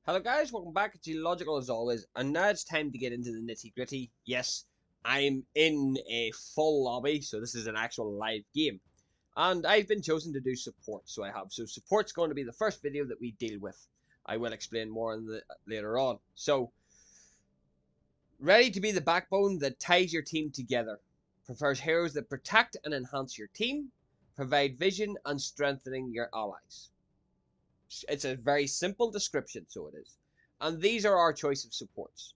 Hello guys, welcome back. It's Logical as always, and now it's time to get into the nitty gritty. Yes, I'm in a full lobby, so this is an actual live game. And I've been chosen to do support, so I have. So support's going to be the first video that we deal with. I will explain more on later on. So, ready to be the backbone that ties your team together. Prefers heroes that protect and enhance your team. Provide vision and strengthening your allies. It's a very simple description, so it is. And these are our choice of supports,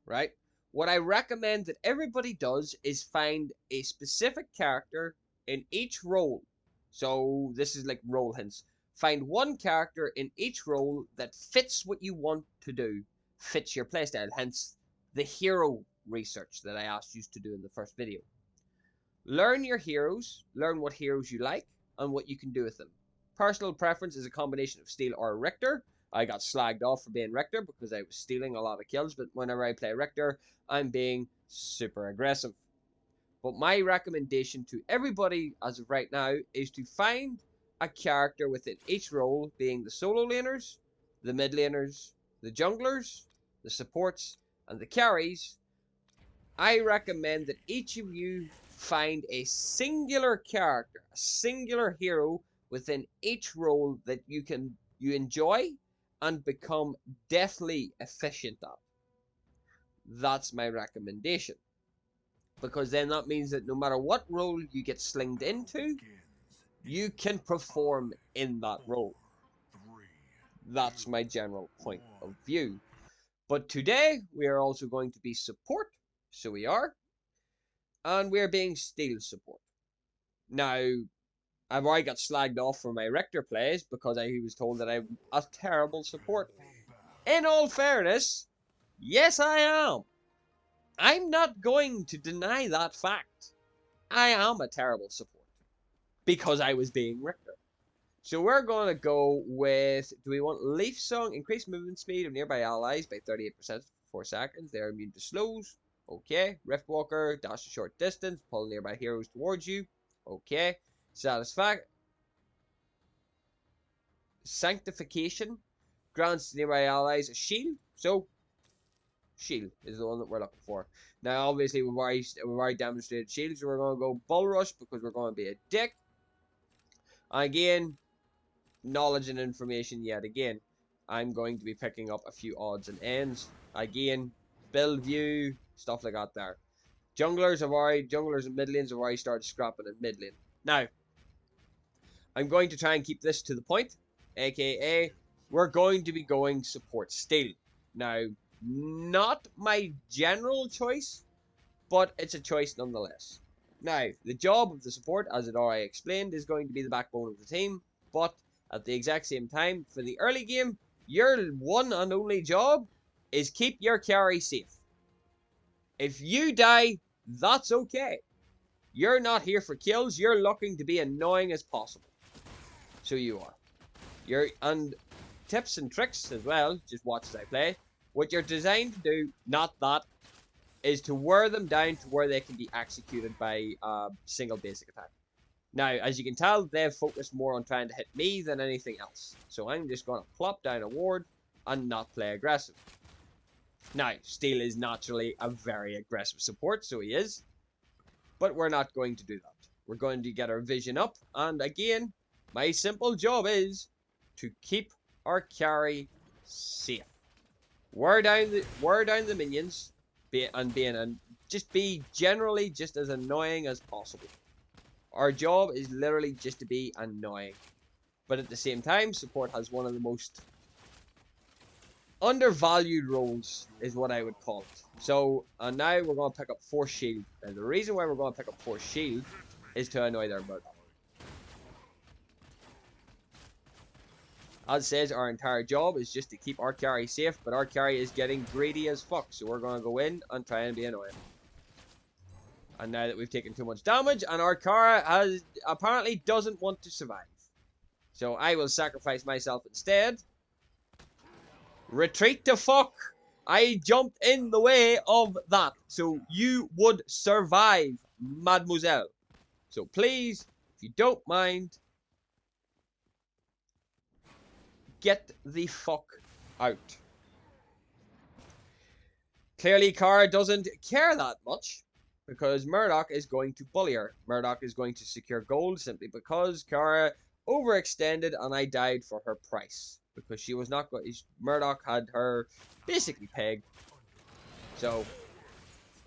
right? What I recommend that everybody does is find a specific character in each role. So this is like role hints. Find one character in each role that fits what you want to do, fits your playstyle, hence the hero research that I asked you to do in the first video. Learn your heroes, learn what heroes you like, and what you can do with them. Personal preference is a combination of Steel or Richter. I got slagged off for being Richter because I was stealing a lot of kills, but whenever I play Richter, I'm being super aggressive. But my recommendation to everybody as of right now is to find a character within each role, being the solo laners, the mid laners, the junglers, the supports, and the carries. I recommend that each of you find a singular character, a singular hero within each role that you enjoy and become deathly efficient at. That's my recommendation. Because then that means that no matter what role you get slinged into, you can perform in that role. That's my general point of view. But today, we are also going to be support. So we are. And we're being steel support. Now, I've already got slagged off for my Richter plays because I was told that I'm a terrible support. In all fairness, yes I am. I'm not going to deny that fact. I am a terrible support because I was being Richter. So we're going to go with, do we want Leaf Song? Increase movement speed of nearby allies by 38% for 4 seconds. They're immune to slows. Okay. Riftwalker, dash a short distance, pull nearby heroes towards you. Okay. Sanctification grants nearby allies a shield. So, shield is the one that we're looking for. Now, obviously, we've already demonstrated shield, so we're going to go Bull Rush because we're going to be a dick. Again, knowledge and information yet again. I'm going to be picking up a few odds and ends. Again, build view, stuff like that there. Junglers and mid lanes have already started scrapping in mid lane. Now, I'm going to try and keep this to the point, aka we're going to be going support steel. Now, not my general choice, but it's a choice nonetheless. Now, the job of the support, as it already explained, is going to be the backbone of the team, but at the exact same time, for the early game, your one and only job is keep your carry safe. If you die, that's okay. You're not here for kills, you're looking to be annoying as possible. So you are. And tips and tricks as well, just watch as I play. What you're designed to do, not that, is to wear them down to where they can be executed by a single basic attack. Now, as you can tell, they've focused more on trying to hit me than anything else. So I'm just going to plop down a ward and not play aggressive. Now, Steel is naturally a very aggressive support, so he is. But we're not going to do that. We're going to get our vision up. And again, my simple job is to keep our carry safe. Wear down the minions and just be generally just as annoying as possible. Our job is literally just to be annoying. But at the same time, support has one of the most undervalued roles, is what I would call it. So, now we're going to pick up Force Shield. And the reason why we're going to pick up Force Shield is to annoy their murder. As says, our entire job is just to keep our carry safe, but our carry is getting greedy as fuck, so we're going to go in and try and be annoying. And now that we've taken too much damage, and our car apparently doesn't want to survive. So I will sacrifice myself instead. Retreat the fuck! I jumped in the way of that, so you would survive, mademoiselle. So please, if you don't mind, get the fuck out. Clearly, Kara doesn't care that much because Murdoch is going to bully her. Murdoch is going to secure gold simply because Kara overextended and I died for her price because she was not going. Murdoch had her basically pegged. So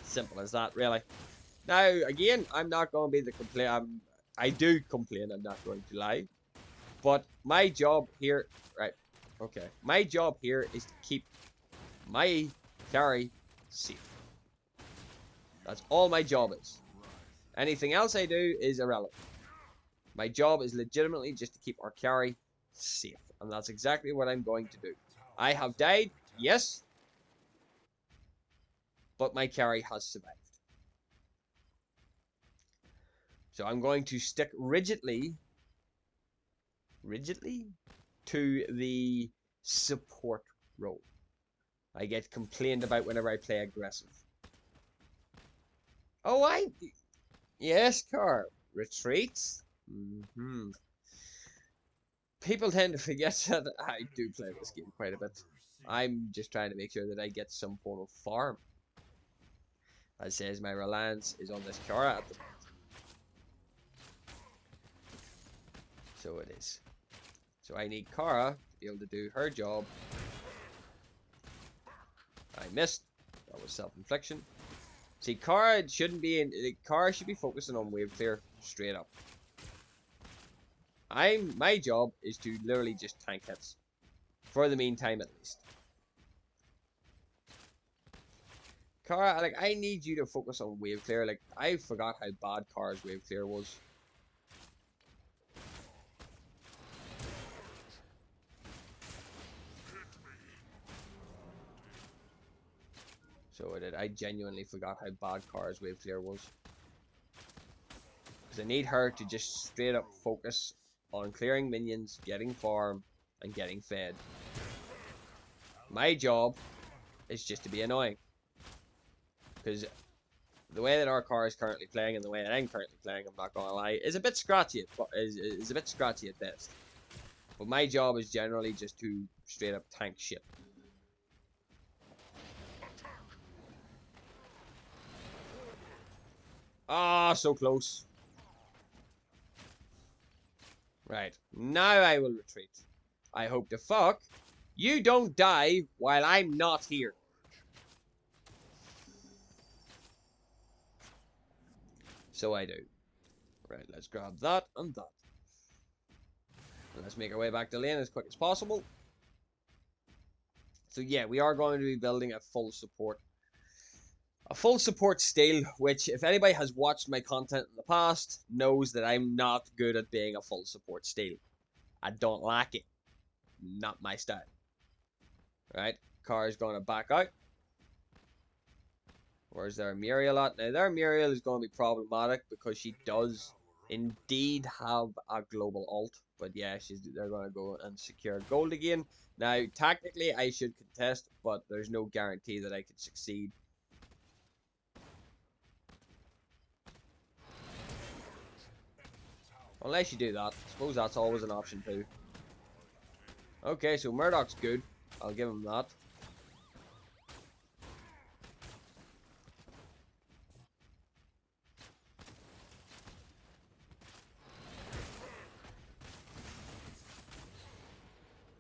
simple as that, really. Now, again, I'm not going to be the complain. I do complain. I'm not going to lie, but my job here, right? Okay, my job here is to keep my carry safe. That's all my job is. Anything else I do is irrelevant. My job is legitimately just to keep our carry safe, and that's exactly what I'm going to do. I have died, yes, but my carry has survived. So I'm going to stick rigidly to the support role. I get complained about whenever I play aggressive. Oh, yes, Car. Retreats? People tend to forget that I do play this game quite a bit. I'm just trying to make sure that I get some form of farm. As says, my reliance is on this Kara at the moment. So it is. So I need Kara to be able to do her job. I missed. That was self-infliction. See, Kara shouldn't be in. Kara should be focusing on wave clear straight up. My job is to literally just tank hits. For the meantime, at least. Kara, like, I need you to focus on wave clear. Like, I forgot how bad Kara's wave clear was. So I did. I genuinely forgot how bad Kara's wave clear was. Because I need her to just straight up focus on clearing minions, getting farm, and getting fed. My job is just to be annoying. Because the way that our car is currently playing and the way that I'm currently playing, I'm not gonna lie, is a bit scratchy is a bit scratchy at best. But my job is generally just to straight up tank shit. Ah, so close. Right, now I will retreat. I hope to fuck you don't die while I'm not here. So I do. Right, let's grab that and that. And let's make our way back to lane as quick as possible. So yeah, we are going to be building a full support. A full support style, which if anybody has watched my content in the past, knows that I'm not good at being a full support style. I don't like it. Not my style. Right, car is going to back out. Where's their Muriel at? Now, their Muriel is going to be problematic because she does indeed have a global ult. But yeah, they're going to go and secure gold again. Now, tactically, I should contest, but there's no guarantee that I could succeed. Unless you do that. I suppose that's always an option too. Okay, so Murdoch's good. I'll give him that.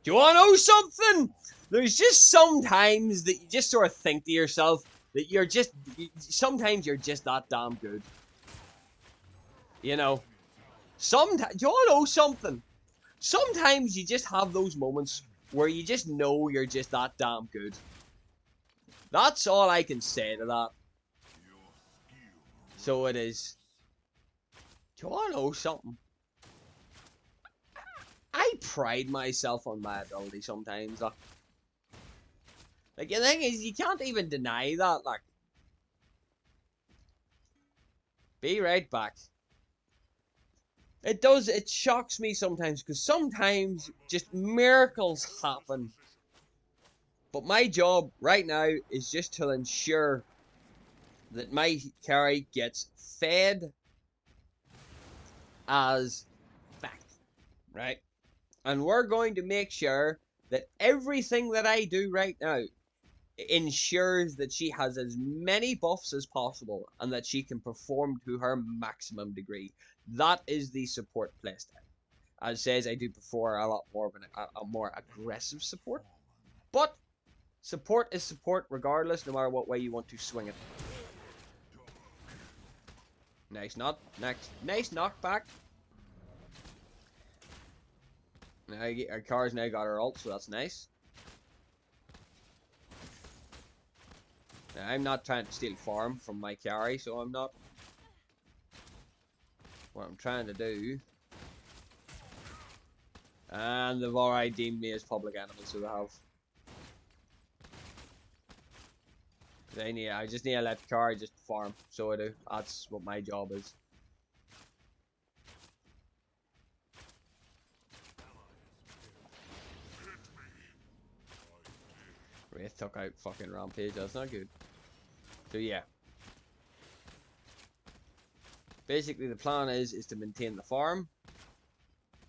Do you want to know something? There's just sometimes that you just sort of think to yourself that sometimes you're just that damn good. You know? Sometimes, do you want to know something? Sometimes you just have those moments where you just know you're just that damn good. That's all I can say to that. So it is. Do you want to know something? I pride myself on my ability sometimes. Like the thing is, you can't even deny that. Like, be right back. It shocks me sometimes, because sometimes just miracles happen. But my job right now is just to ensure that my carry gets fed as fact, right? And we're going to make sure that everything that I do right now ensures that she has as many buffs as possible and that she can perform to her maximum degree. That is the support playstyle. As says, I do prefer a lot more of a more aggressive support, but support is support regardless, no matter what way you want to swing it. Nice knockback. Now our car's now got her ult, so that's nice. Now, I'm not trying to steal farm from my carry, so I'm not. What I'm trying to do. And they've already deemed me as public enemy, so they have. I just need to let the car just farm, so I do. That's what my job is. Wraith took out fucking Rampage, that's not good. So yeah. Basically the plan is to maintain the farm.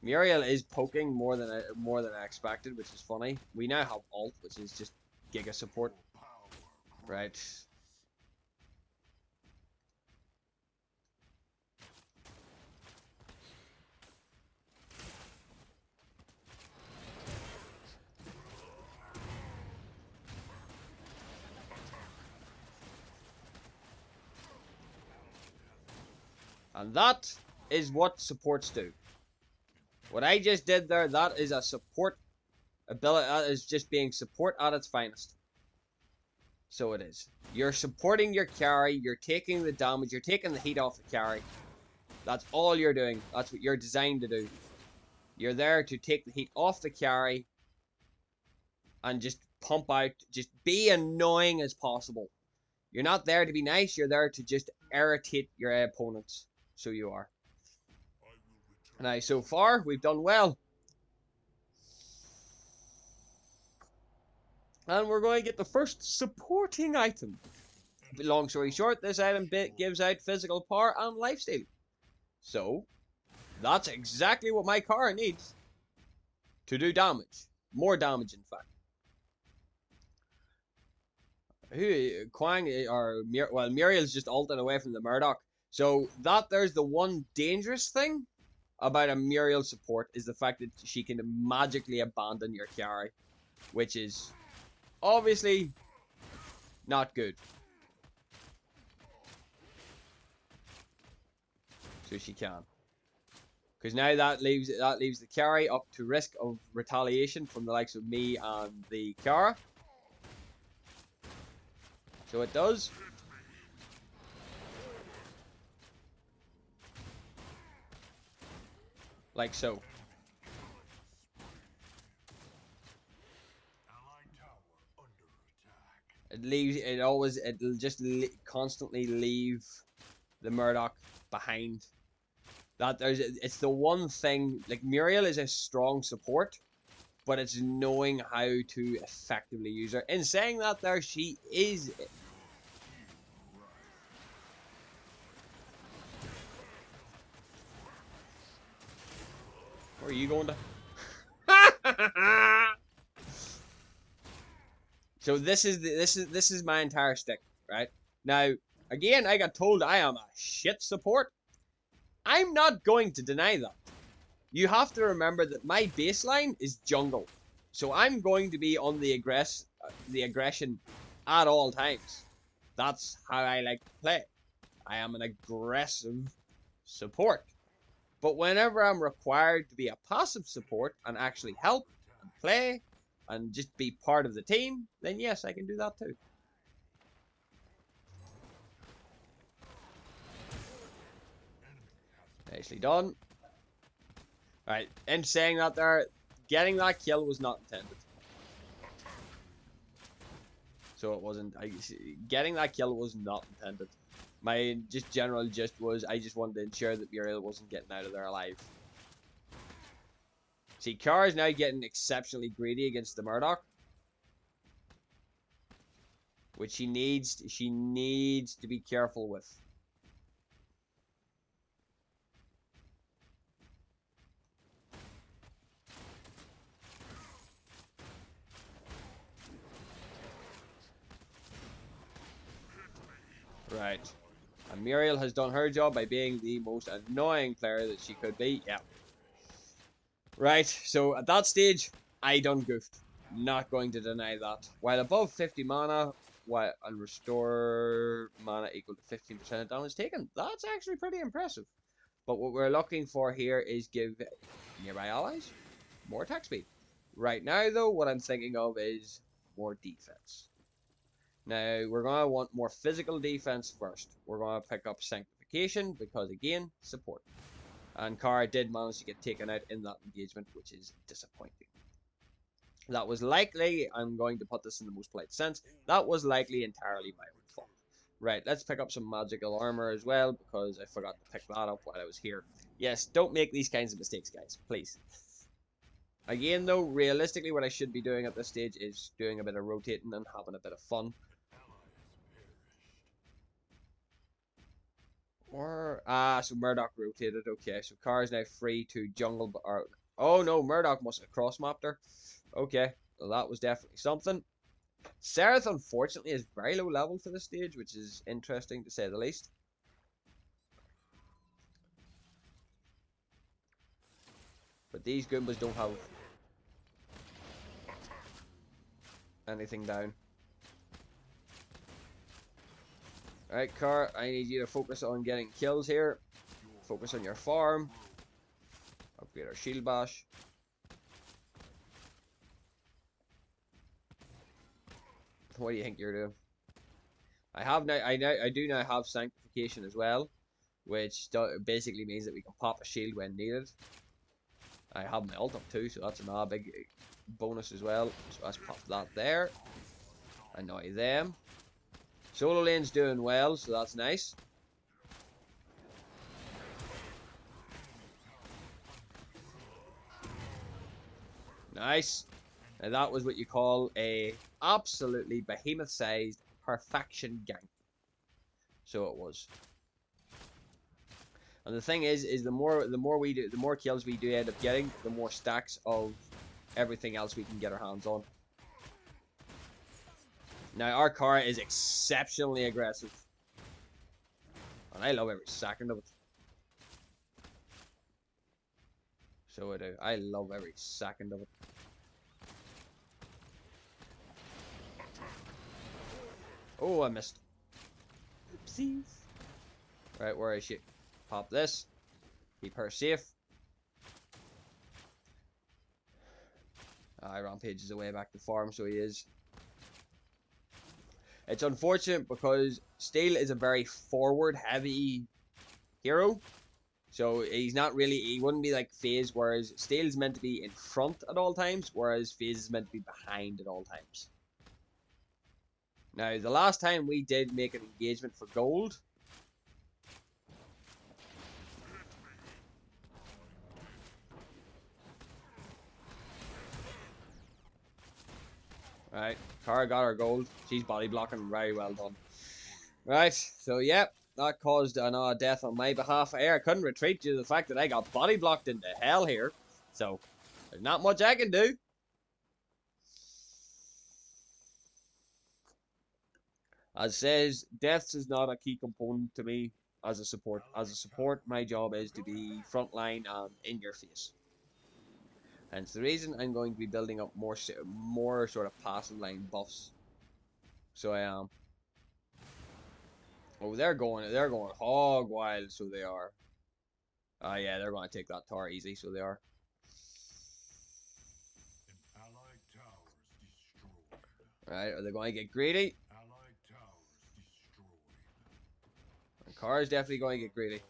Muriel is poking more than I expected, which is funny. We now have ult, which is just giga support. Right. And that is what supports do. What I just did there, that is a support ability. That is just being support at its finest. So it is. You're supporting your carry. You're taking the damage. You're taking the heat off the carry. That's all you're doing. That's what you're designed to do. You're there to take the heat off the carry and just pump out. Just be annoying as possible. You're not there to be nice. You're there to just irritate your opponents. So you are. Now, so far, we've done well. And we're going to get the first supporting item. Long story short, this item gives out physical power and lifesteal. So, that's exactly what my car needs to do damage. More damage, in fact. Muriel's just ulting away from the Murdoch. So, there's the one dangerous thing about a Muriel support is the fact that she can magically abandon your carry, which is obviously not good. So she can. Because now that leaves the carry up to risk of retaliation from the likes of me and the Kara. So it does. Like so. It'll just constantly leave the Murdoch behind. It's the one thing, like Muriel is a strong support, but it's knowing how to effectively use her. In saying that there, she is... Where are you going to? So this is my entire stick, right? Now, again, I got told I am a shit support. I'm not going to deny that. You have to remember that my baseline is jungle. So I'm going to be on the aggression at all times. That's how I like to play. I am an aggressive support. But whenever I'm required to be a passive support and actually help and play and just be part of the team, then yes, I can do that too. Nicely done. Alright, in saying that there, getting that kill was not intended. So it wasn't, getting that kill was not intended. My general gist was, I just wanted to ensure that Muriel wasn't getting out of there alive. See, Kara's now getting exceptionally greedy against the Murdoch. Which she needs to be careful with. Right. And Muriel has done her job by being the most annoying player that she could be. Yeah. Right, so at that stage, I done goofed. Not going to deny that. While above 50 mana, and restore mana equal to 15% of damage taken. That's actually pretty impressive. But what we're looking for here is give nearby allies more attack speed. Right now, though, what I'm thinking of is more defense. Now, we're going to want more physical defense first. We're going to pick up Sanctification because, again, support. And Kara did manage to get taken out in that engagement, which is disappointing. That was likely, I'm going to put this in the most polite sense, that was likely entirely my own fault. Right, let's pick up some magical armor as well, because I forgot to pick that up while I was here. Yes, don't make these kinds of mistakes, guys, please. Again, though, realistically, what I should be doing at this stage is doing a bit of rotating and having a bit of fun. So Murdoch rotated. Okay, so Kara's now free to jungle. Oh no, Murdoch must have cross-mapped her. Okay, well, that was definitely something. Sereth, unfortunately, is very low level for this stage, which is interesting to say the least. But these Goombas don't have anything down. Alright, Kara, I need you to focus on getting kills here. Focus on your farm. Upgrade our shield bash. What do you think you're doing? I do now have Sanctification as well, which basically means that we can pop a shield when needed. I have my ult up too, so that's another big bonus as well. So let's pop that there. Annoy them. Solo lane's doing well, so that's nice. Nice. Now that was what you call a absolutely behemoth-sized perfection gank. So it was. And the thing is the more we do, the more kills we do end up getting, the more stacks of everything else we can get our hands on. Now our Kara is exceptionally aggressive, and I love every second of it. So I do. I love every second of it. Oh, I missed. Oopsies. Right, where is she? Pop this. Keep her safe. Rampage is away back to farm, so he is. It's unfortunate because Steel is a very forward-heavy hero. So he's not really, he wouldn't be like FaZe, whereas Steel's meant to be in front at all times, whereas FaZe is meant to be behind at all times. Now, the last time we did make an engagement for gold, right, Kara got her gold. She's body blocking, very well done. Right, so yeah, that caused another death on my behalf. I couldn't retreat due to the fact that I got body blocked into hell here. So, there's not much I can do. As says, deaths is not a key component to me as a support. As a support, my job is to be frontline and in your face. Hence the reason I'm going to be building up more sort of passing line buffs. So I am. Oh, they're going hog wild, so they are. Oh yeah, they're going to take that tower easy, so they are. Right, are they going to get greedy? Kara's definitely going to get greedy.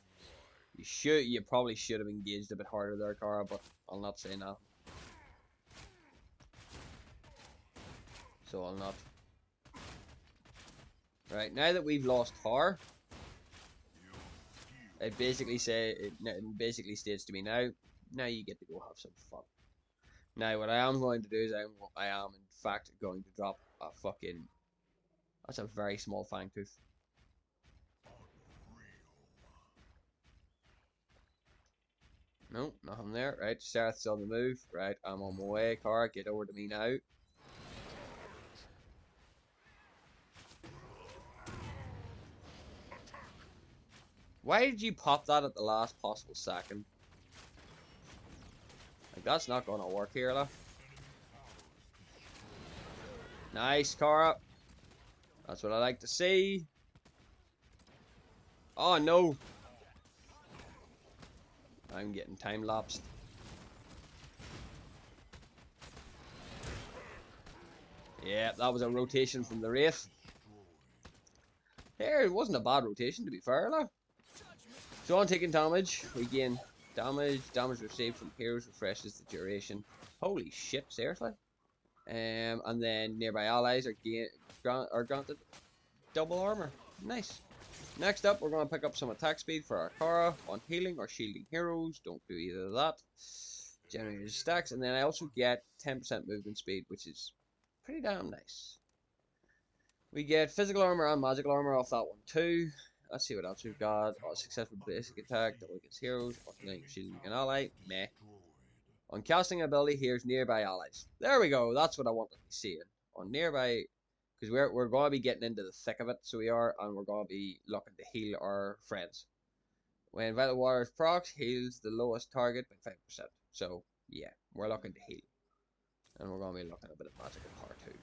You probably should have engaged a bit harder there, Kara, but I'll not say now. So I'll not. Right, now that we've lost Tar, it basically states to me now you get to go have some fun. Now what I am going to do is I am in fact going to drop a fucking, that's a very small fangtooth. No, nothing there. Right, Sareth's on the move. Right, I'm on my way. Kara, get over to me now. Why did you pop that at the last possible second? Like, that's not gonna work here, though. Nice, Kara. That's what I like to see. Oh, no. I'm getting time-lapsed. Yeah, that was a rotation from the Wraith. Here, it wasn't a bad rotation, to be fair, though. So on taking damage, we gain damage. Damage received from heroes refreshes the duration. Holy shit, seriously? And then nearby allies are granted double armor. Nice. Next up, we're going to pick up some attack speed for our Kara on healing or shielding heroes. Don't do either of that. Generated stacks. And then I also get 10% movement speed, which is pretty damn nice. We get physical armor and magical armor off that one too. Let's see what else we've got. Oh, successful basic attack, double against heroes, alternating shielding an ally. Meh. On casting ability, here's nearby allies. There we go. That's what I wanted to be seeing. On nearby, because we're going to be getting into the thick of it, so we are, and we're going to be looking to heal our friends. When Vital Waters procs, heals the lowest target by 5%. So, yeah, we're looking to heal. And we're going to be looking at a bit of magical power too.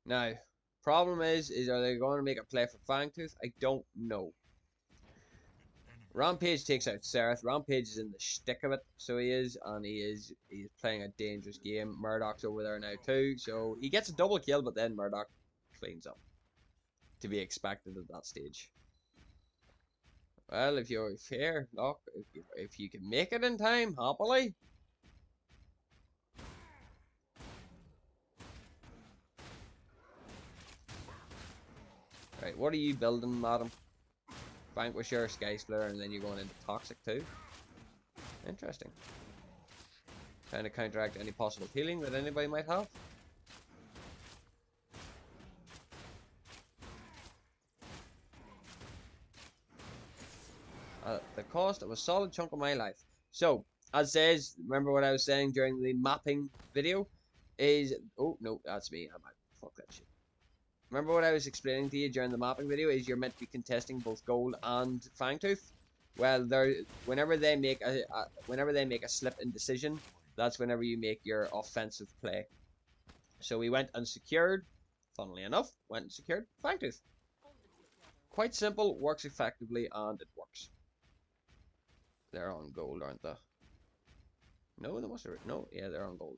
Now, problem is are they going to make a play for Fangtooth? I don't know. Rampage takes out Sereth. Rampage is in the shtick of it, so he is, and he's playing a dangerous game. Murdoch's over there now too, so he gets a double kill, but then Murdoch cleans up. To be expected at that stage. Well, if you're fair, look, if you can make it in time, happily. Right, what are you building, madam? Vanquisher, Sky Splitter, and then you're going into Toxic too. Interesting. Trying to counteract any possible healing that anybody might have. At the cost of a solid chunk of my life. So, as says, remember what I was saying during the mapping video? Is, oh no, that's me. I might fuck that shit. Remember what I was explaining to you during the mapping video? Is you're meant to be contesting both gold and Fangtooth. Well, whenever they make a slip in decision, that's whenever you make your offensive play. So we went and secured, funnily enough, went and secured Fangtooth. Quite simple, works effectively, and it works. They're on gold, aren't they? No, they must have. No, yeah, they're on gold,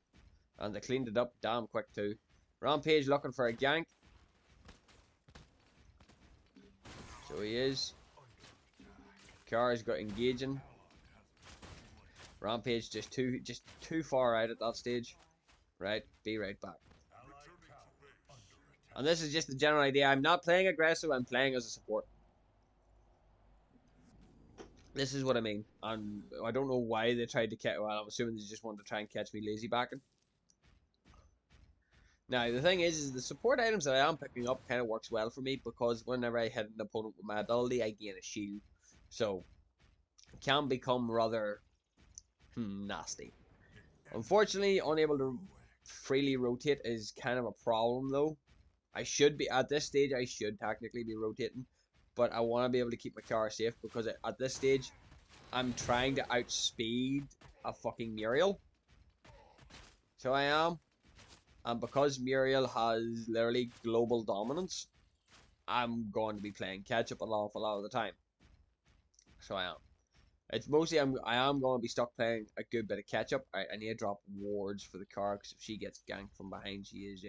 and they cleaned it up damn quick too. Rampage looking for a gank. So he is. Kara's got engaging. Rampage just too far out at that stage. Right, be right back. And this is just the general idea. I'm not playing aggressive, I'm playing as a support. This is what I mean. And I don't know why they tried to catch, well, I'm assuming they just wanted to try and catch me lazy backing. Now, the thing is the support items that I am picking up kind of works well for me, because whenever I hit an opponent with my ability, I gain a shield. So, it can become rather nasty. Unfortunately, unable to freely rotate is kind of a problem, though. I should be, at this stage, I should technically be rotating, but I want to be able to keep my car safe, because at this stage, I'm trying to outspeed a fucking Muriel. So I am. And because Muriel has literally global dominance, I'm going to be playing catch up an awful lot of the time. So I am. It's mostly I am going to be stuck playing a good bit of catch up. I need to drop wards for the car, because if she gets ganked from behind, she is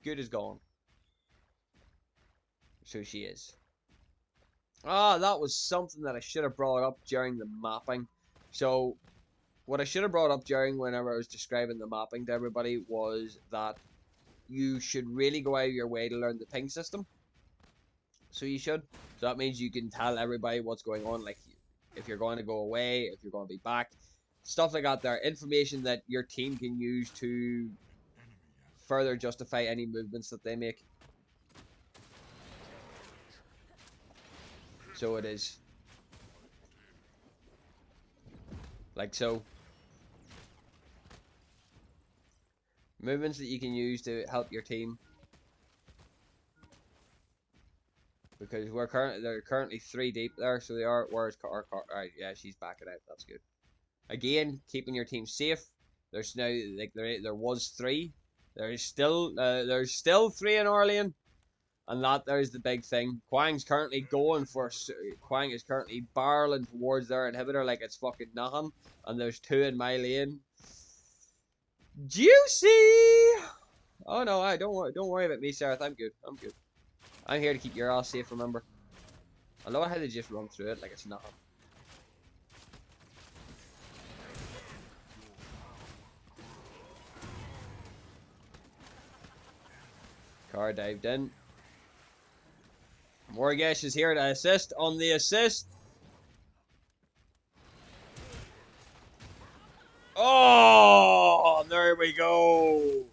good as gone. So she is. Ah, that was something that I should have brought up during the mapping. So, what I should have brought up during whenever I was describing the mapping to everybody was that you should really go out of your way to learn the ping system. So you should. So that means you can tell everybody what's going on, like if you're going to go away, if you're going to be back, stuff like that there. Information that your team can use to further justify any movements that they make. So it is. Like so. Movements that you can use to help your team. because they're currently 3 deep there, so they are. Where's our car? Alright, yeah, she's backing out. That's good. Again, keeping your team safe. There's now like there was 3. There's still 3 in our lane, and there's the big thing. Quang's currently Quang is currently barreling towards their inhibitor like it's fucking nothing, and there's 2 in my lane. Juicy. Oh no, don't worry about me, Sarah. I'm good. I'm here to keep your ass safe. Remember. I love how they just run through it like it's nothing. Car dived in. Morgesh is here to assist on the assist. Oh, there we go.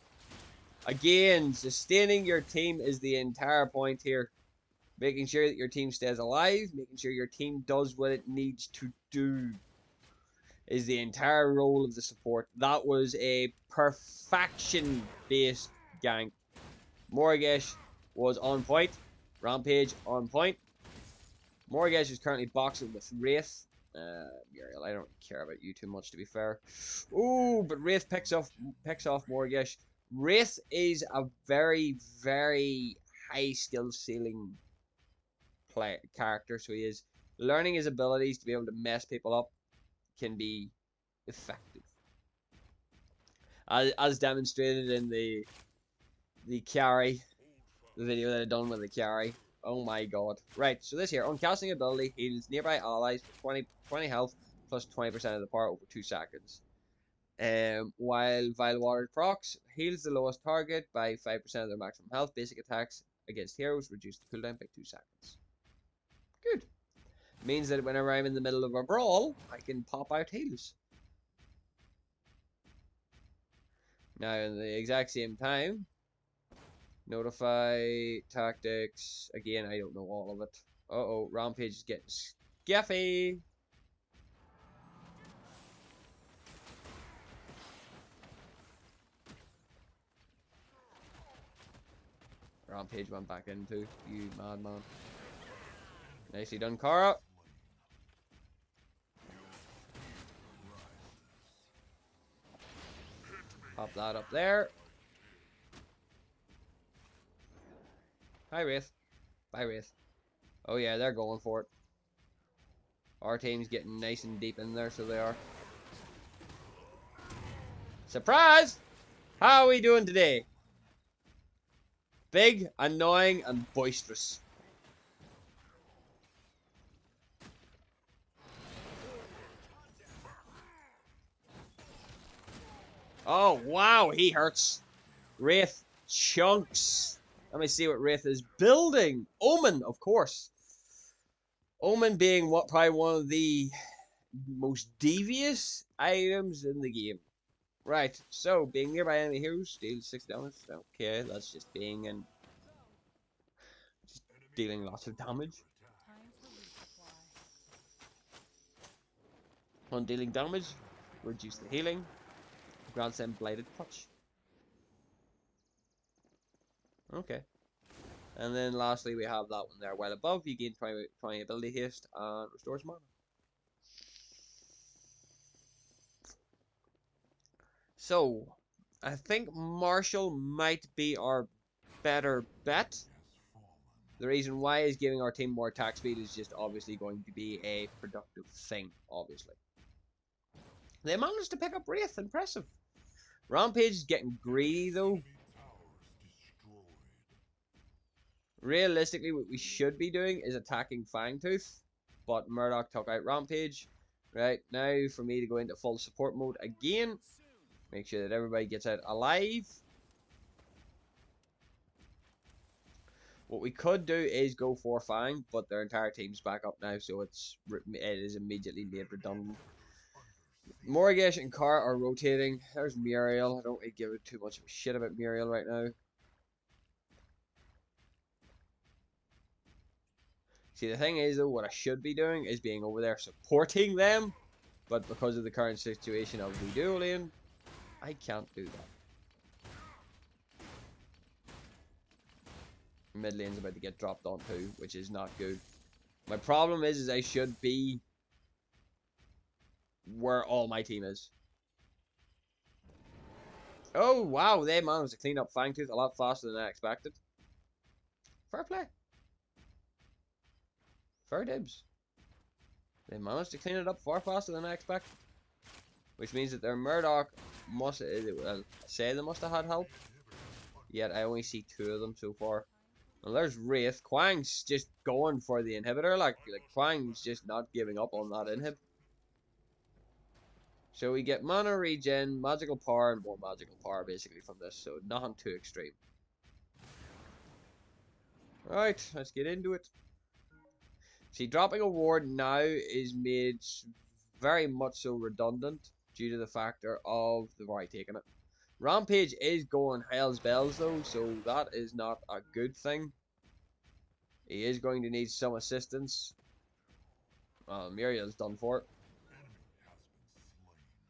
Again, sustaining your team is the entire point here. Making sure that your team stays alive, making sure your team does what it needs to do is the entire role of the support. That was a perfection-based gank. Morgesh was on point. Rampage on point. Morgesh is currently boxing with Wraith. Muriel, I don't care about you too much, to be fair. Ooh, but Wraith picks off Morgesh. Wraith is a very, very high skill ceiling character, so he is learning his abilities to be able to mess people up can be effective, as demonstrated in the carry, the video that I done with the carry. Oh my god. Right, so this here, on casting ability, heals nearby allies for 20 health plus 20% of the power over 2 seconds. While Vile Water procs heals the lowest target by 5% of their maximum health. Basic attacks against heroes reduce the cooldown by 2 seconds. Good. Means that whenever I'm in the middle of a brawl, I can pop out heals. Now, in the exact same time, notify tactics. Again, I don't know all of it. Uh-oh, Rampage is getting scaffy. Rampage went back into you, madman. Nicely done, Kara. Pop that up there. Hi, Wraith. Bye, Wraith. Oh yeah, they're going for it. Our team's getting nice and deep in there, so they are. Surprise! How are we doing today? Big, annoying, and boisterous. Oh, wow, he hurts. Wraith chunks. Let me see what Wraith is building. Omen, of course. Omen being probably one of the most devious items in the game. Right, so being nearby enemy heroes deals 6 damage. Okay, that's just being and just dealing lots of damage. On dealing damage, reduce the healing, grants them blighted touch. Okay. And then lastly, we have that one there. While above, you gain 20 ability haste and restores mana. So, I think Marshall might be our better bet. The reason why is giving our team more attack speed is just obviously going to be a productive thing, obviously. They managed to pick up Wraith, impressive. Rampage is getting greedy though. Realistically, what we should be doing is attacking Fangtooth, but Murdoch took out Rampage. Right, now for me to go into full support mode again. Make sure that everybody gets out alive. What we could do is go for Fang, but their entire team's back up now, so it is immediately made redundant. Morgesh and Kara are rotating. There's Muriel. I don't really give too much of a shit about Muriel right now. See, the thing is, though, what I should be doing is being over there supporting them, but because of the current situation of the dual lane, I can't do that. Mid lane's about to get dropped on too, which is not good. My problem is I should be where all my team is. Oh, wow, they managed to clean up Fangtooth a lot faster than I expected. Fair play. Fair dibs. They managed to clean it up far faster than I expected. Which means that their Murdoch must, well, say they must have had help. Yet I only see 2 of them so far. And there's Wraith. Quang's just going for the inhibitor. Like Quang's just not giving up on that inhib. So we get mana regen, magical power, and more magical power basically from this. So nothing too extreme. Alright, let's get into it. See, dropping a ward now is made very much so redundant due to the factor of the right taking it. Rampage is going hell's bells though, so that is not a good thing. He is going to need some assistance. Muriel's done for it.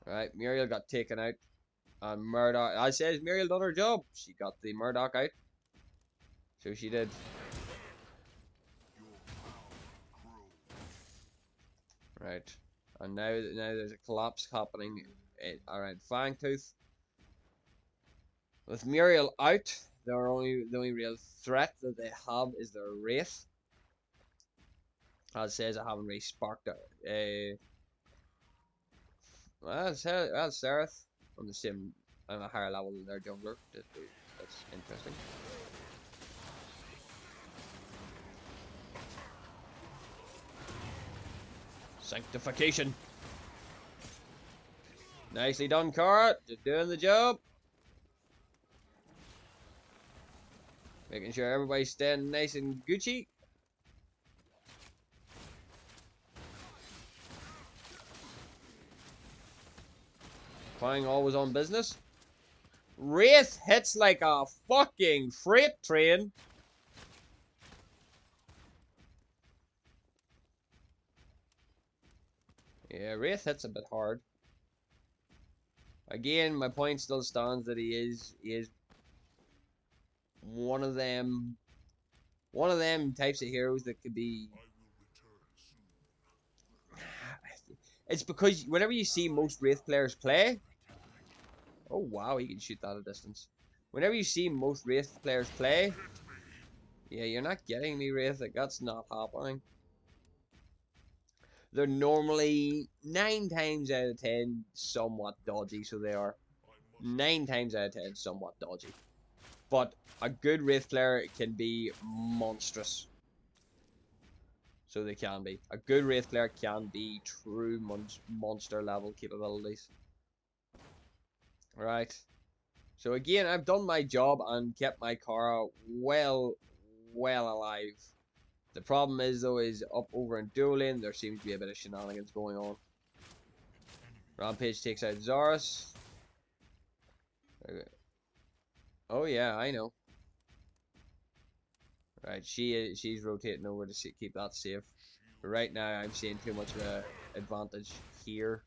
Right, Muriel got taken out. And Murdoch, I says Muriel done her job. She got the Murdoch out. So she did. Right, and now there's a collapse happening around Fangtooth. With Muriel out, the only real threat that they have is their Wraith. As it says, I haven't really sparked it. Well, Seraph on the same, on a higher level than their jungler. That's interesting. Sanctification. Nicely done, Cara. Just doing the job. Making sure everybody's staying nice and Gucci. Flying always on business. Wraith hits like a fucking freight train. Yeah, Wraith hits a bit hard. Again, my point still stands that he is one of them types of heroes that could be. It's because whenever you see most Wraith players play, oh wow, he can shoot that at a distance. Whenever you see most Wraith players play, yeah, you're not getting me, Wraith. Like, that's not happening. They're normally 9 times out of 10 somewhat dodgy, so they are 9 times out of 10 somewhat dodgy. But a good Wraith player can be monstrous. So they can be. A good Wraith player can be true monster level capabilities. Right. So again, I've done my job and kept my Cara well alive. The problem is though, is up over in dual lane, there seems to be a bit of shenanigans going on. Rampage takes out Zarus. Okay. Oh yeah, I know. Right, she's rotating over to keep that safe. But right now, I'm seeing too much of an advantage here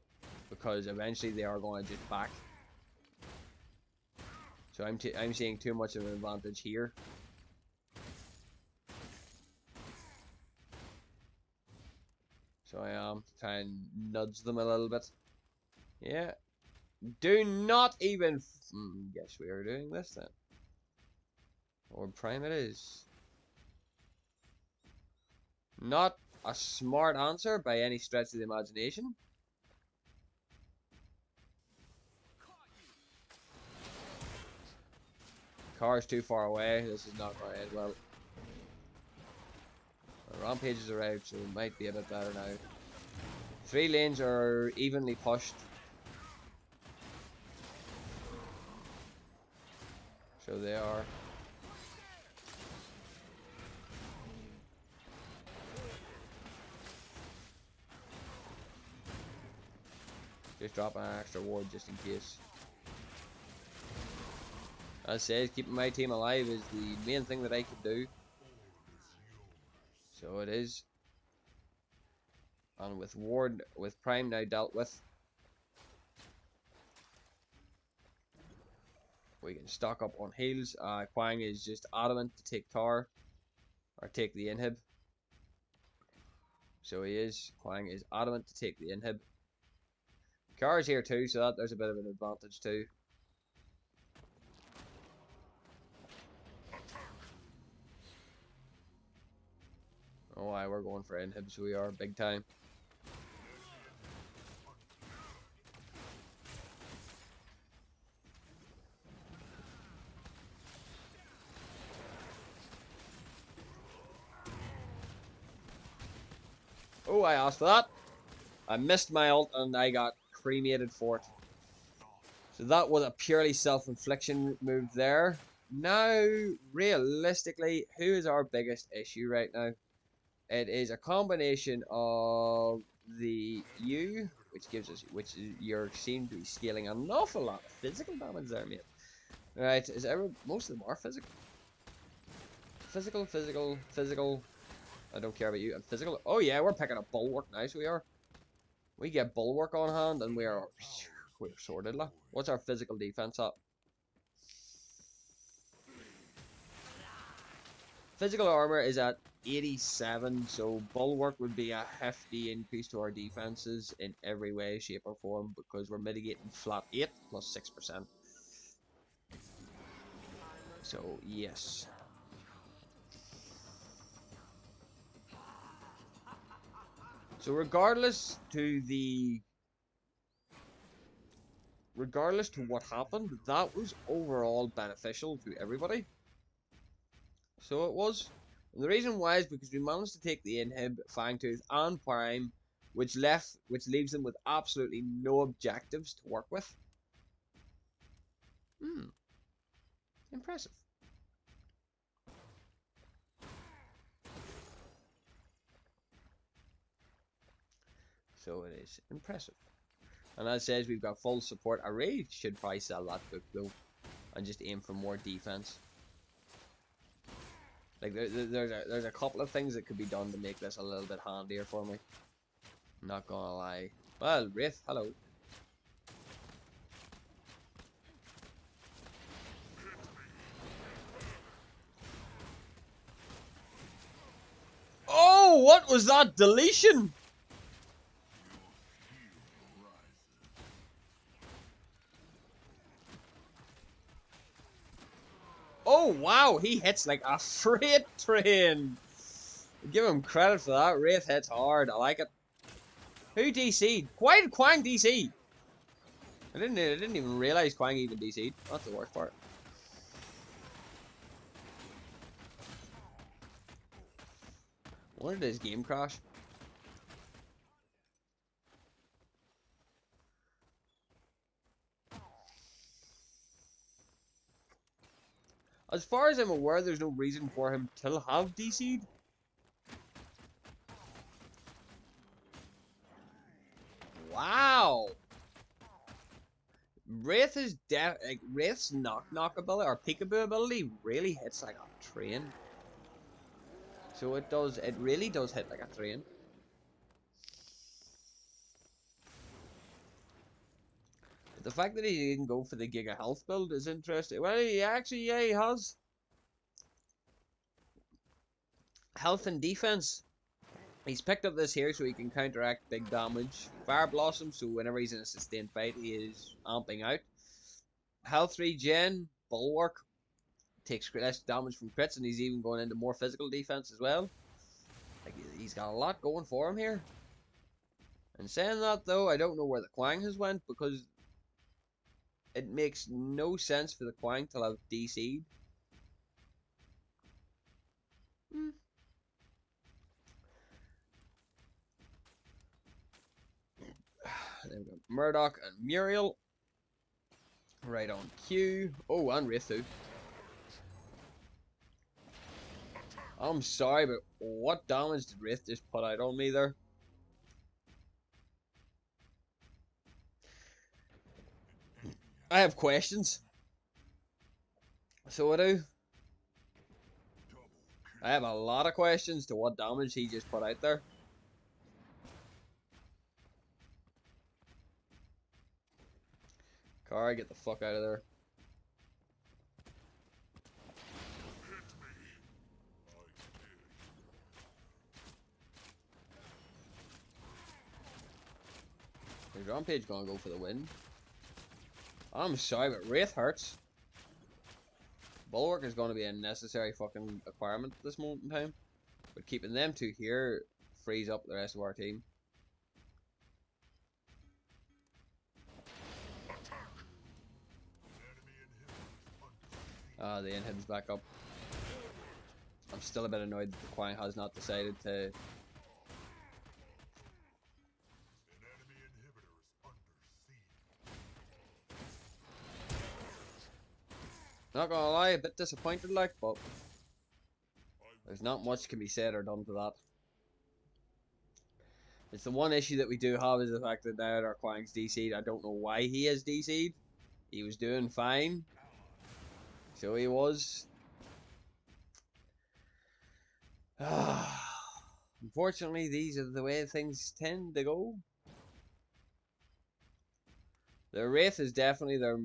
because eventually they are going to just back. So I'm seeing too much of an advantage here. So I am trying to nudge them a little bit. Yeah. Do not even. Guess we are doing this then. Or prime it is. Not a smart answer by any stretch of the imagination. Car's too far away. This is not going to end well. Rampages are out, so it might be a bit better now. 3 lanes are evenly pushed. So they are. Just dropping an extra ward just in case. As I said, keeping my team alive is the main thing that I can do. So it is. And with ward, with Prime now dealt with, we can stock up on heals. Quang is just adamant to take tower. Or take the inhib. So he is. Quang is adamant to take the inhib. Kara's here too, so that there's a bit of an advantage too. Oh, why we're going for inhibs, we are big time. Oh, I asked for that. I missed my ult and I got cremated for it. So that was a purely self-infliction move there. Now, realistically, who is our biggest issue right now? It is a combination of the U, which you're seem to be scaling an awful lot of physical damage there, mate. Right, most of them are physical. Physical. I don't care about you. And physical. Oh yeah, we're picking up bulwark now, so we are. We get bulwark on hand, and we're sorted. Like, what's our physical defense up? Physical armor is at 87, so bulwark would be a hefty increase to our defenses in every way, shape, or form because we're mitigating flat 8 plus 6%. So, yes. So, regardless to what happened, that was overall beneficial to everybody. So it was. And the reason why is because we managed to take the inhib, Fangtooth, and Prime, which leaves them with absolutely no objectives to work with. Impressive. So it is impressive. And as it says, we've got full support. I really should probably sell that book though, and just aim for more defense. Like there's a couple of things that could be done to make this a little bit handier for me. Not gonna lie. Well, Wraith, hello. Oh, what was that deletion? Oh wow, he hits like a freight train. Give him credit for that. Wraith hits hard. I like it. Who DC'd? Why did Quang DC? I didn't even realize Quang even DC'd. That's the worst part. When did his game crash? As far as I'm aware, there's no reason for him to have DC'd. Wow. Wraith's knock ability or peekaboo ability really hits like a train. So it really does hit like a train. But the fact that he didn't go for the Giga Health build is interesting. Well, he actually, yeah, he has health and defense. He's picked up this here so he can counteract big damage. Fire Blossom, so whenever he's in a sustained fight, he is amping out. Health regen, Bulwark, takes less damage from crits, and he's even going into more physical defense as well. Like, he's got a lot going for him here. And saying that though, I don't know where the Quang has went because it makes no sense for the Quang to have DC'd. Then we've got Murdoch and Muriel. Right on cue. Oh, and Wraithu. I'm sorry, but what damage did Wraith just put out on me there? I have questions. So I do. I have a lot of questions to what damage he just put out there. Kara, get the fuck out of there. Rampage gonna go for the win? I'm sorry, but Wraith hurts. Bulwark is gonna be a necessary fucking acquirement at this moment in time. But keeping them two here frees up the rest of our team. The inhib's back up. I'm still a bit annoyed that the Quang has not decided to. Not gonna lie, a bit disappointed like, but there's not much can be said or done to that. It's the one issue that we do have is the fact that now our Quang's DC'd. I don't know why he is DC'd. He was doing fine. So he was. Unfortunately, these are the way things tend to go. The Wraith is definitely their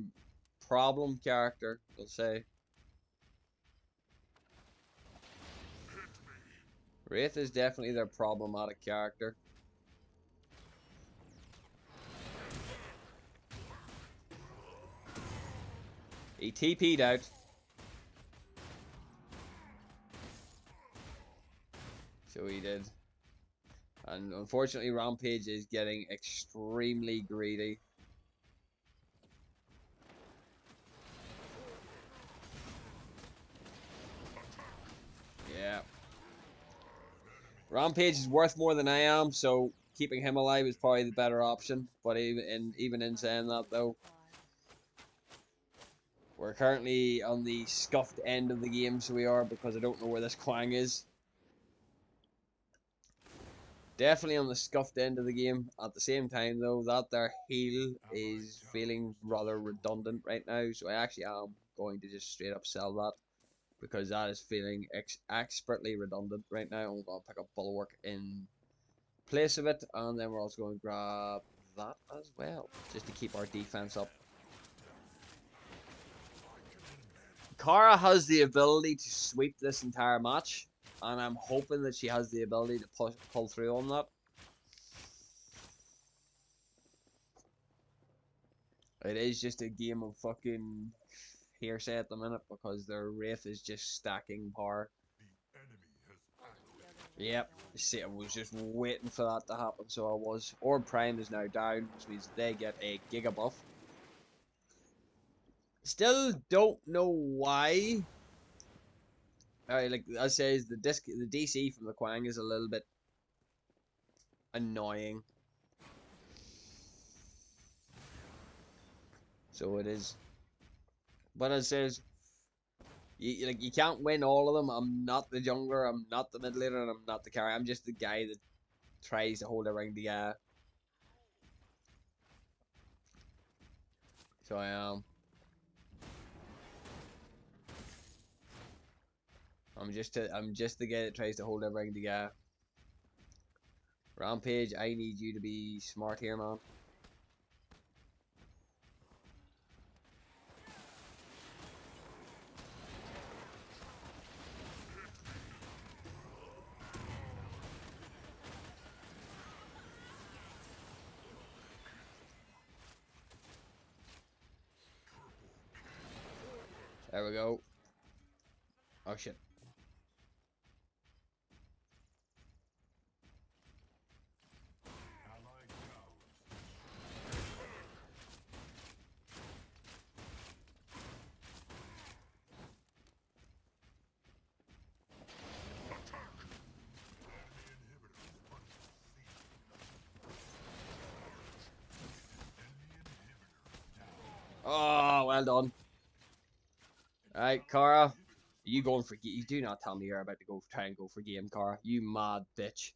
problem character, we'll say. Wraith is definitely their problematic character. He TP'd out. So he did. And unfortunately, Rampage is getting extremely greedy. Yeah. Rampage is worth more than I am, so keeping him alive is probably the better option. But even in saying that, though, we're currently on the scuffed end of the game, so we are, because I don't know where this Quang is. Definitely on the scuffed end of the game. At the same time, though, that their heal is feeling rather redundant right now, so I actually am going to just straight up sell that, because that is feeling expertly redundant right now. I'm going to pick up Bulwark in place of it, and then we're also going to grab that as well, just to keep our defense up. Kara has the ability to sweep this entire match, and I'm hoping that she has the ability to pull through on that. It is just a game of fucking hearsay at the minute, because their Wraith is just stacking power. Yep, see, I was just waiting for that to happen, so I was. Orb Prime is now down, which means they get a Giga buff. Still don't know why. Alright, like I says, the DC from the Quang is a little bit annoying. So it is. But as says, you can't win all of them. I'm not the jungler, I'm not the mid laner, and I'm not the carry. I'm just the guy that tries to hold everything together. So I am. I'm just the guy that tries to hold everything together. Rampage, I need you to be smart here, man. There we go. Oh shit. Oh, well done. Alright, Kara. You going for game? You do not tell me you're about to try and go for game, Kara. You mad bitch.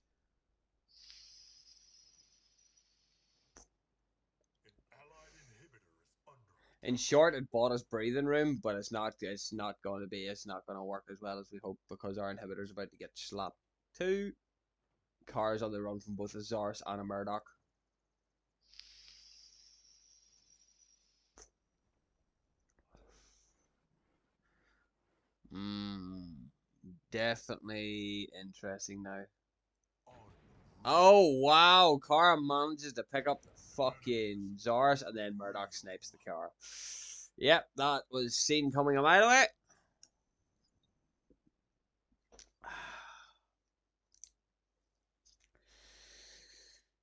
In short, it bought us breathing room, but it's not going to work as well as we hope, because our inhibitor's about to get slapped too. Kara's on the run from both a Zarus and a Murdoch. Definitely interesting now. Oh wow, Kara manages to pick up the fucking Zars, and then Murdoch snipes the car. Yep, that was seen coming a mile away.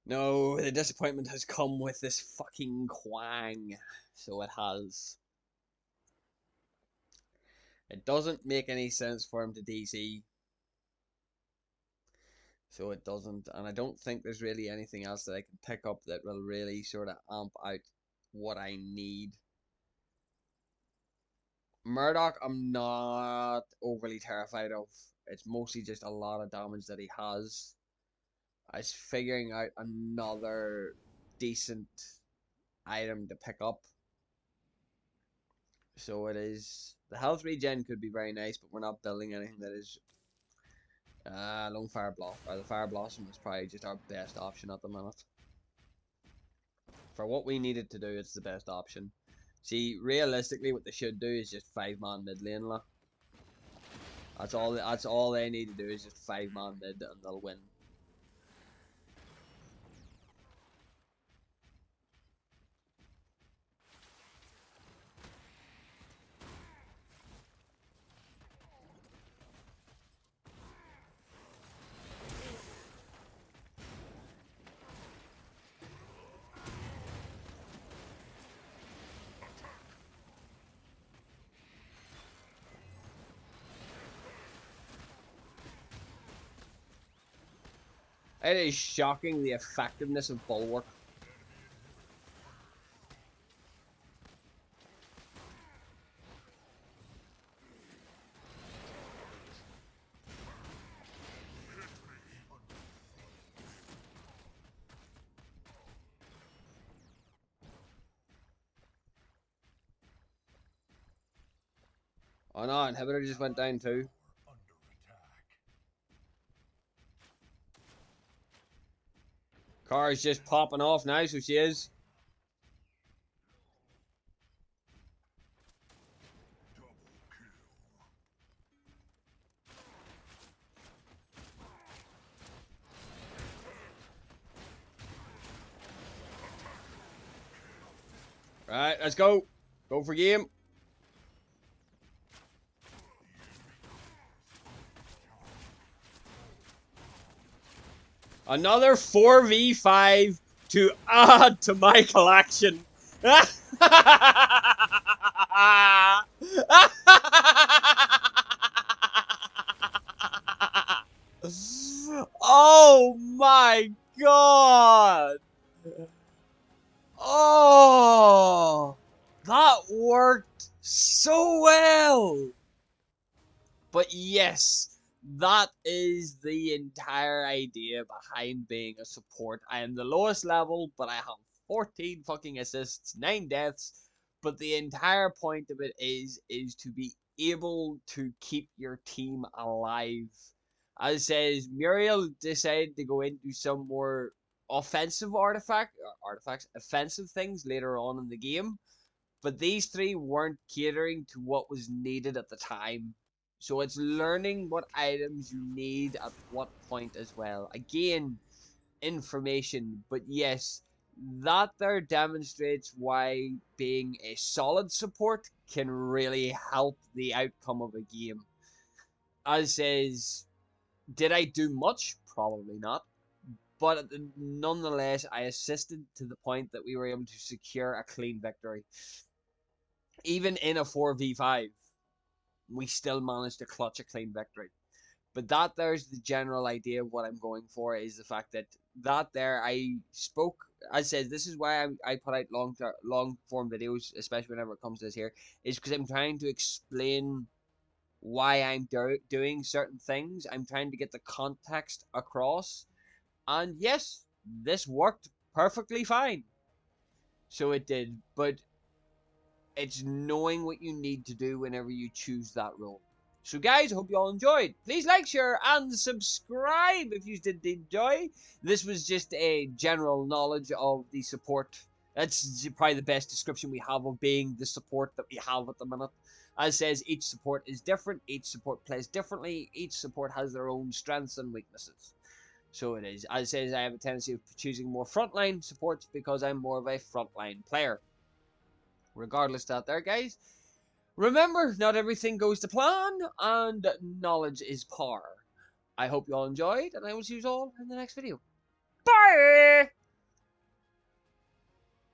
No, the disappointment has come with this fucking Quang. So it has. It doesn't make any sense for him to DC. So it doesn't. And I don't think there's really anything else that I can pick up that will really sort of amp out what I need. Murdoch, I'm not overly terrified of. It's mostly just a lot of damage that he has. I was figuring out another decent item to pick up. So it is. The health regen could be very nice, but we're not building anything that is. Lone Fire Blossom, or the Fire Blossom is probably just our best option at the minute. For what we needed to do, it's the best option. See, realistically, what they should do is just 5-man mid lane. That's all they need to do is just 5-man mid, and they'll win. It is shocking the effectiveness of Bulwark. Oh no, inhibitor just went down too. Car's just popping off now, so she is. Right, let's go. Go for game. Another 4v5 to add to my collection. Oh my god! Oh, that worked so well. But yes, that is the entire idea behind being a support. I am the lowest level, but I have 14 fucking assists, 9 deaths. But the entire point of it is to be able to keep your team alive. As it says, Muriel decided to go into some more offensive offensive things later on in the game. But these three weren't catering to what was needed at the time. So it's learning what items you need at what point as well. Again, information. But yes, that there demonstrates why being a solid support can really help the outcome of a game. As says, did I do much? Probably not. But nonetheless, I assisted to the point that we were able to secure a clean victory. Even in a 4v5, we still managed to clutch a clean victory. But that there's the general idea of what I'm going for, is the fact that there I spoke. I said this is why I put out long form videos, especially whenever it comes to this here, is because I'm trying to explain why I'm doing certain things. I'm trying to get the context across, and yes, this worked perfectly fine. So it did, but it's knowing what you need to do whenever you choose that role. So guys, I hope you all enjoyed. Please like, share, and subscribe if you did enjoy. This was just a general knowledge of the support. That's probably the best description we have of being the support that we have at the minute. As says, each support is different, each support plays differently, each support has their own strengths and weaknesses. So it is. As it says, I have a tendency of choosing more frontline supports because I'm more of a frontline player. Regardless of that there, guys. Remember, not everything goes to plan, and knowledge is power. I hope you all enjoyed, and I will see you all in the next video. Bye!